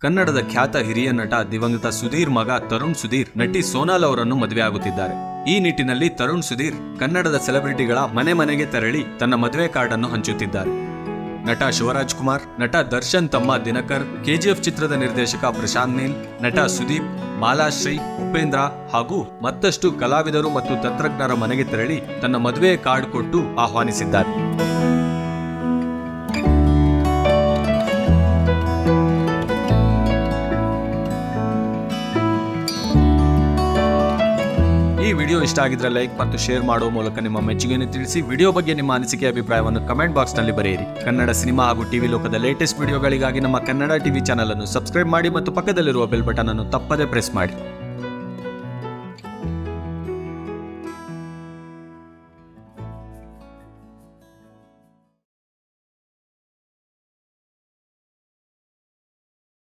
ಕನ್ನಡದ ಖ್ಯಾತ ಹಿರಿಯ ನಟ ದಿವಂಗತ ಸುಧೀರ್ ಮಗ ತರುಣ್ ಸುಧೀರ್ ನಟಿ ಸೋನಾಲ್ ಅವರನ್ನು ಮದುವೆಯಾಗುತ್ತಿದ್ದಾರೆ. ಈ ನಿಟ್ಟಿನಲ್ಲಿ ತರುಣ್ ಸುಧೀರ್ ಕನ್ನಡದ ಸೆಲೆಬ್ರಿಟಿಗಳ ಮನೆ ಮನೆಗೆ ತೆರಳಿ ತನ್ನ ಮದುವೆ ಕಾರ್ಡ್ ಅನ್ನು ಹಂಚುತ್ತಿದ್ದಾರೆ. ನಟ ಶಿವರಾಜ್ ಕುಮಾರ್, ನಟ ದರ್ಶನ್ ತಮ್ಮ ದಿನಕರ್, ಕೆಜಿಎಫ್ ಚಿತ್ರದ ನಿರ್ದೇಶಕ ಪ್ರಶಾಂತ್ ನೀಲ್, ನಟ ಸುದೀಪ್, ಮಾಲಾಶ್ರೀ, ಉಪೇಂದ್ರ ಹಾಗೂ ಮತ್ತಷ್ಟು ಕಲಾವಿದರು ಮತ್ತು ತಂತ್ರಜ್ಞರ ಮನೆಗೆ ತೆರಳಿ ತನ್ನ ಮದುವೆ ಕಾರ್ಡ್ ಕೊಟ್ಟು ಆಹ್ವಾನಿಸಿದ್ದಾರೆ. ಈ ವಿಡಿಯೋ ಇಷ್ಟ ಆಗಿದ್ರೆ ಲೈಕ್ ಮತ್ತು ಶೇರ್ ಮಾಡುವ ಮೂಲಕ ನಿಮ್ಮ ಮೆಚ್ಚುಗೆಯನ್ನು ತಿಳಿಸಿ. ವಿಡಿಯೋ ಬಗ್ಗೆ ನಿಮ್ಮ ಅನಿಸಿಕೆ ಅಭಿಪ್ರಾಯವನ್ನು ಕಮೆಂಟ್ ಬಾಕ್ಸ್ ನಲ್ಲಿ ಬರೆಯಿರಿ. ಕನ್ನಡ ಸಿನಿಮಾ ಹಾಗೂ ಟಿವಿ ಲೋಕದ ಲೇಟೆಸ್ಟ್ ವಿಡಿಯೋಗಳಿಗಾಗಿ ನಮ್ಮ ಕನ್ನಡ ಟಿವಿ ಚಾನೆಲ್ ಅನ್ನು ಸಬ್ಸ್ಕ್ರೈಬ್ ಮಾಡಿ ಮತ್ತು ಪಕ್ಕದಲ್ಲಿರುವ ಬೆಲ್ ಬಟನ್ ಅನ್ನು ತಪ್ಪದೇ ಪ್ರೆಸ್ ಮಾಡಿ.